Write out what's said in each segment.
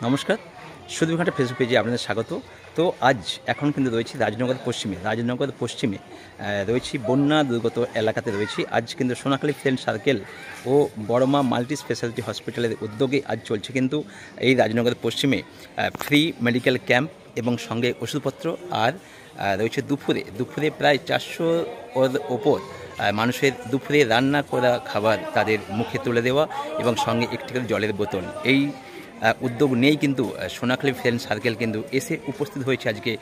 নমস্কার, সুদীপঘাটা ফেসবুক পেজে আপনাদের স্বাগত। তো আজ এখন কিন্তু রয়েছি রাজনগর পশ্চিমে রয়েছি, বন্যা দুর্গত এলাকাতে রয়েছি। আজ কিন্তু সোনাখালী ফ্রেন্ড সার্কেল ও বড়মা মাল্টি স্পেশালিটি হসপিটালের উদ্যোগে আজ চলছে কিন্তু এই রাজনগর পশ্চিমে ফ্রি মেডিকেল ক্যাম্প এবং সঙ্গে ওষুধপত্র। আর রয়েছে দুপুরে প্রায় 400-ওর ওপর মানুষের দুপুরে রান্না করা খাবার তাদের মুখে তুলে দেওয়া এবং সঙ্গে একটি করে জলের বোতল। এই উদ্যোগ নিয়েই কিন্তু সোনাখালী ফ্রেন্ড সার্কেল কিন্তু এসে উপস্থিত হয়েছে আজকে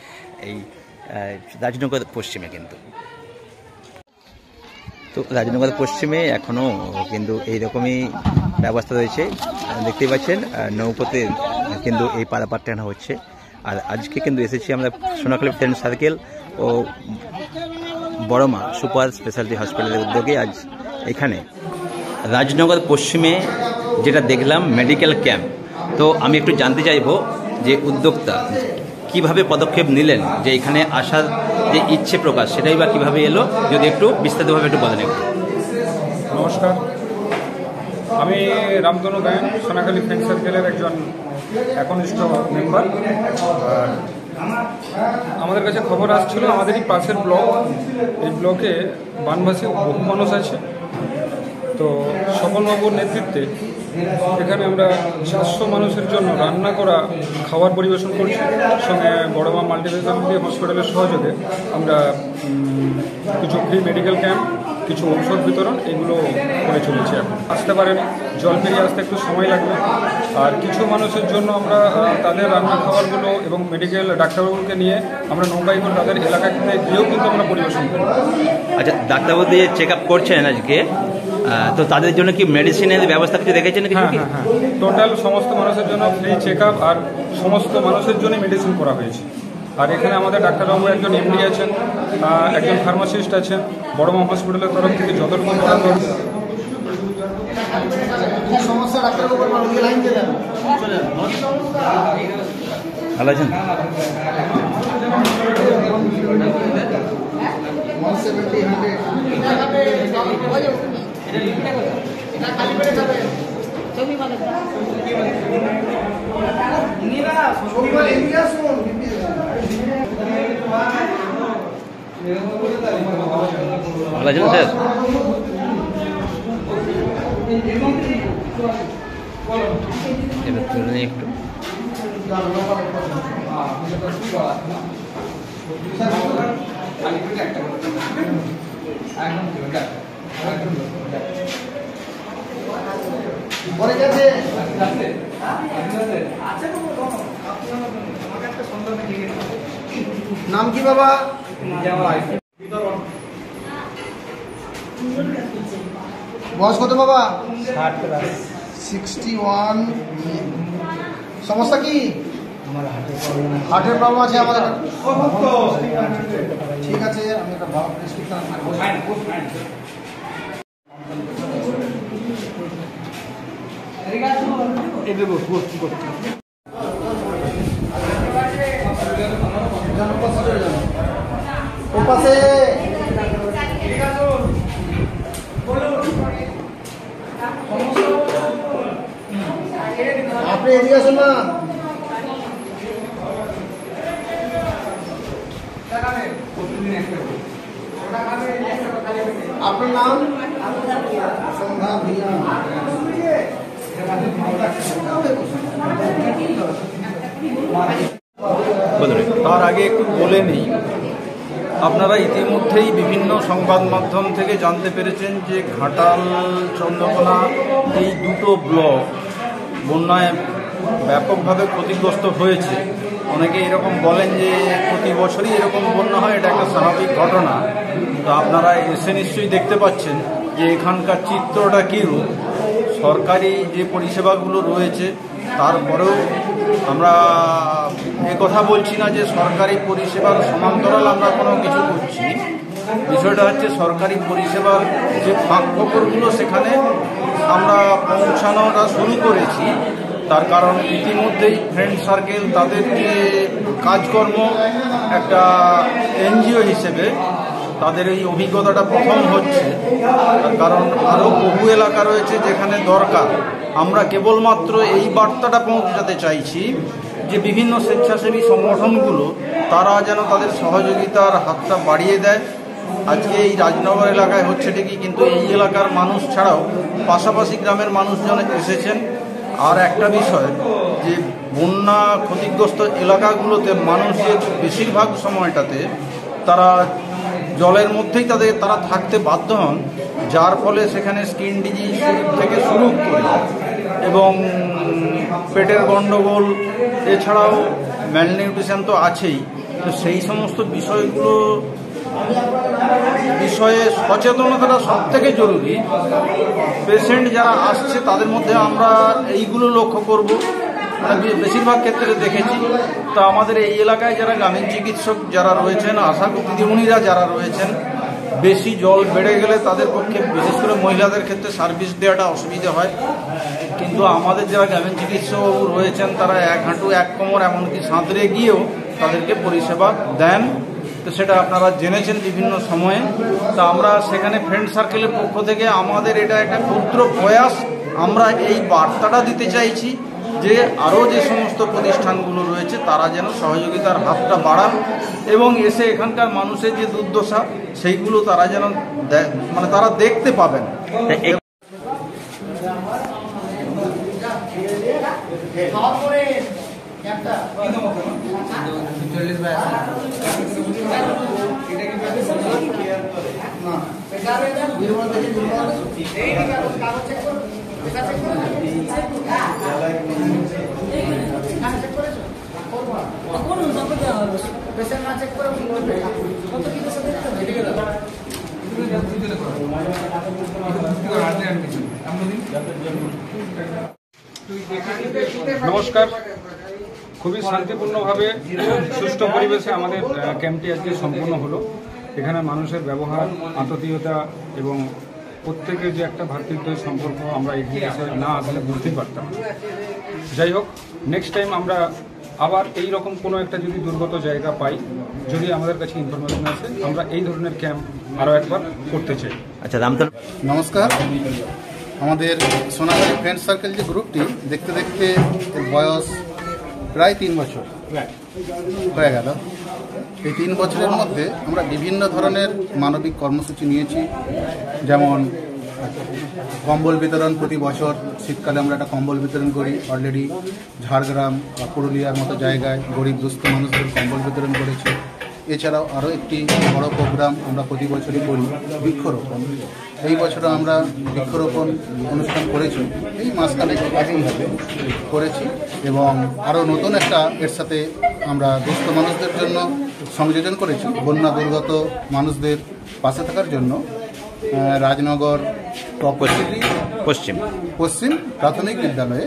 এই রাজনগর পশ্চিমে। কিন্তু তো রাজনগর পশ্চিমে এখনও কিন্তু এইরকমই ব্যবস্থা রয়েছে, দেখতেই পাচ্ছেন নৌকোতে কিন্তু এই পারাপার টানা হচ্ছে। আর আজকে কিন্তু এসেছি আমরা সোনাখালী ফ্রেন্ড সার্কেল ও বড়মা সুপার স্পেশালিটি হসপিটালের উদ্যোগে আজ এখানে রাজনগর পশ্চিমে যেটা দেখলাম মেডিকেল ক্যাম্প। তো আমি একটু জানতে চাইব যে উদ্যোক্তা কিভাবে পদক্ষেপ নিলেন, যে এখানে আসার যে ইচ্ছে প্রকাশ সেটাই বা কীভাবে এলো, যদি একটু বিস্তারিতভাবে একটু বলেন একটু। নমস্কার, আমি রামতনু গায়েন, সোনাখালী ফ্রেন্ড সার্কেলের একজন একনিষ্ঠ মেম্বার। আমাদের কাছে খবর আসছিল আমাদেরই পাশের ব্লক, এই ব্লকে বানভাসী বহু মানুষ আছে। তো স্বপনবাবুর নেতৃত্বে এখানে আমরা 400 মানুষের জন্য রান্না করা খাবার পরিবেশন করছি। সঙ্গে বড়মা মাল্টি স্পেশালিটি হসপিটালের সহযোগে আমরা কিছু ফ্রি মেডিকেল ক্যাম্প, কিছু ঔষধ বিতরণ এগুলো করে চলেছি। এখন আসতে পারেনি, জল পেরিয়ে আসতে একটু সময় লাগবে। আর কিছু মানুষের জন্য আমরা তাদের রান্না খাবারগুলো এবং মেডিকেল ডাক্তারবাবুকে নিয়ে আমরা নৌকায় করে তাদের এলাকাতে গিয়েও কিন্তু আমরা পরিবেশন করি। আচ্ছা, ডাক্তারবাবু দিয়ে চেক আপ করছেন আজকে, তো তাদের জন্য কি মেডিসিনের ব্যবস্থা কিছু রেখেছেন? হ্যাঁ, টোটাল সমস্ত মানুষের জন্য ফ্রি চেক আপ আর সমস্ত মানুষের জন্য মেডিসিন করা হয়েছে। আর এখানে আমাদের ডাক্তারবাবু একজন এমডি আছেন, একজন ফার্মাসিস্ট আছেন। বড়মা হসপিটালের তরফ থেকে যতটুকু ভালো আছেন? ভালো আছেন স্যার? এবার তুলে নিই একটু। নাম কি বাবা? বয়স কত বাবা? 61। সমস্যা কি? হার্টের প্রবলেম আছে আমাদের। ঠিক আছে, আমি একটা ভালো প্রেসক্রিপশন ওপাশে আপনি এদিকে আসুন না। আপনার নাম? সন্ধ্যা ভিয়া। তার আগে একটু বলে নিই, আপনারা ইতিমধ্যেই বিভিন্ন সংবাদ মাধ্যম থেকে জানতে পেরেছেন যে ঘাটাল, চন্দ্রকোনা এই দুটো ব্লক বন্যায় ব্যাপকভাবে ক্ষতিগ্রস্ত হয়েছে। অনেকে এরকম বলেন যে প্রতি বছরই এরকম বন্যা হয়, এটা একটা স্বাভাবিক ঘটনা। তো আপনারা এসে নিশ্চয়ই দেখতে পাচ্ছেন যে এখানকার চিত্রটা কীরূপ। সরকারি যে পরিষেবাগুলো রয়েছে তারপরেও আমরা কথা বলছি না যে সরকারি পরিষেবার সমান্তরাল আমরা কোনো কিছু করছি। বিষয়টা হচ্ছে সরকারি পরিষেবার যে ফাঁক ফোকরগুলো সেখানে আমরা পৌঁছানোটা শুরু করেছি। তার কারণ ইতিমধ্যেই ফ্রেন্ড সার্কেল তাদের যে কাজকর্ম একটা এনজিও হিসেবে তাদের এই অভিজ্ঞতাটা প্রথম হচ্ছে, কারণ আরও বহু এলাকা রয়েছে যেখানে দরকার। আমরা কেবলমাত্র এই বার্তাটা পৌঁছাতে চাইছি যে বিভিন্ন স্বেচ্ছাসেবী সংগঠনগুলো তারা যেন তাদের সহযোগিতার হাতটা বাড়িয়ে দেয়। আজকে এই রাজনগর এলাকায় হচ্ছে ঠিকই, কিন্তু এই এলাকার মানুষ ছাড়াও পাশাপাশি গ্রামের মানুষজন এসেছেন। আর একটা বিষয় যে বন্যা ক্ষতিগ্রস্ত এলাকাগুলোতে মানুষ যে বেশিরভাগ সময়টাতে তারা জলের মধ্যেই তারা থাকতে বাধ্য হন, যার ফলে সেখানে স্কিন ডিজিজ থেকে শুরু করে এবং পেটের গণ্ডগোল, এছাড়াও ম্যালনিউট্রিশন তো আছেই। তো সেই সমস্ত বিষয়ে সচেতনতাটা সব থেকে জরুরি। পেশেন্ট যারা আসছে তাদের মধ্যে আমরা এইগুলো লক্ষ্য করব। বেশিরভাগ ক্ষেত্রে দেখেছি, তা আমাদের এই এলাকায় যারা গ্রামীণ চিকিৎসক যারা রয়েছেন, আশা দিদিমণিরা যারা রয়েছেন, বেশি জল বেড়ে গেলে তাদের পক্ষে বিশেষ করে মহিলাদের ক্ষেত্রে সার্ভিস দেওয়াটা অসুবিধা হয়। কিন্তু আমাদের যারা গ্রামীণ চিকিৎসক রয়েছেন তারা এক হাঁটু এক কোমর এমনকি সাঁতরে গিয়েও তাদেরকে পরিষেবা দেন। তো সেটা আপনারা জেনেছেন বিভিন্ন সময়ে। তা আমরা সেখানে ফ্রেন্ড সার্কেলের পক্ষ থেকে আমাদের এটা একটা ক্ষুদ্র প্রয়াস, আমরা এই বার্তাটা দিতে চাইছি যে আরও যে সমস্ত প্রতিষ্ঠানগুলো রয়েছে তারা যেন সহযোগিতার হাতটা বাড়ান এবং এসে এখানকার মানুষের যে দুর্দশা সেইগুলো তারা যেন তারা দেখতে পাবেন। নমস্কার। খুবই শান্তিপূর্ণভাবে সুষ্ঠু পরিবেশে আমাদের ক্যাম্পটি আজকে সম্পূর্ণ হলো। এখানে মানুষের ব্যবহার, আন্তরিকতা এবং প্রত্যেকের যে একটা ভ্রাতৃত্বের সম্পর্ক আমরা এগিয়ে এসে না আসলে বুঝতেই পারতাম। যাই হোক, নেক্সট টাইম আমরা আবার এই রকম কোনো একটা যদি দুর্গত জায়গা পাই, যদি আমাদের কাছে ইনফরমেশন আছে, আমরা এই ধরনের ক্যাম্প আরও একবার করতে চাই। আচ্ছা, রামতল নমস্কার। আমাদের সোনাখালী ফ্রেন্ড সার্কেল যে গ্রুপটি দেখতে দেখতে এর বয়স প্রায় 3 বছর হয়ে গেল। এই 3 বছরের মধ্যে আমরা বিভিন্ন ধরনের মানবিক কর্মসূচি নিয়েছি, যেমন কম্বল বিতরণ। প্রতি বছর শীতকালে আমরা একটা কম্বল বিতরণ করি। অলরেডি ঝাড়গ্রাম বা পুরুলিয়ার মতো জায়গায় গরিব দুস্থ মানুষদের কম্বল বিতরণ করেছি। এছাড়াও আরও একটি বড় প্রোগ্রাম আমরা প্রতি বছরই করি, বৃক্ষরোপণ। এই বছরও আমরা বৃক্ষরোপণ অনুষ্ঠান করেছি, এই মাঝখানে একইভাবে করেছি। এবং আরও নতুন একটা এর সাথে আমরা দুস্থ মানুষদের জন্য সংযোজন করেছি, বন্যা দুর্গত মানুষদের পাশে থাকার জন্য রাজনগর পশ্চিম প্রাথমিক বিদ্যালয়ে।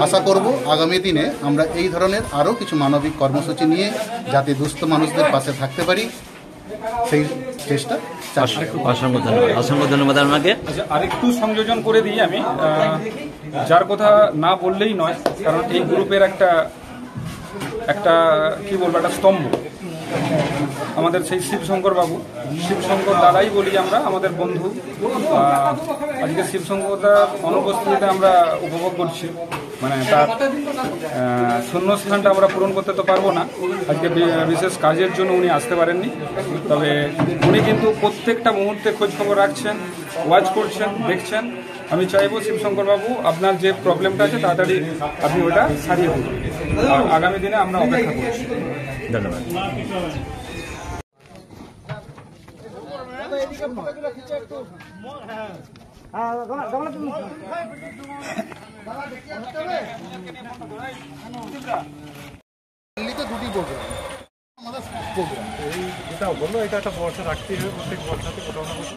আশা করব আগামী দিনে আমরা এই ধরনের আরও কিছু মানবিক কর্মসূচি নিয়ে যাতে দুস্থ মানুষদের পাশে থাকতে পারি, সেই চেষ্টা। অসংখ্য ধন্যবাদ আপনাকে। আচ্ছা, আরেকটু সংযোজন করে দিই আমি, যার কথা না বললেই নয়, কারণ এই গ্রুপের একটা কি বলবো, একটা স্তম্ভ আমাদের সেই শিবশঙ্কর দাদাই বলি আমরা, আমাদের বন্ধু। আজকে শিবশঙ্করদার অনুপস্থিতিতে আমরা উপভোগ করছি, মানে তার শূন্যস্থানটা আমরা পূরণ করতে তো পারবো না। আজকে বিশেষ কাজের জন্য উনি আসতে পারেননি, তবে উনি কিন্তু প্রত্যেকটা মুহূর্তে খোঁজখবর রাখছেন, ওয়াচ করছেন, দেখছেন। আমি চাইবো শিবশঙ্করবাবু, আপনার যে প্রবলেমটা আছে তাড়াতাড়ি আপনি ওটা সারিয়ে দিন, আর আগামী দিনে আমরা অপেক্ষা করছি। ধন্যবাদ। দিল্লিতে 2টি প্রোগ্রাম আমাদের প্রোগ্রাম, যেটা বললো এটা একটা বর্ষা রাখতেই হবে, প্রত্যেক বর্ষাতে কোথাও না কোথাও।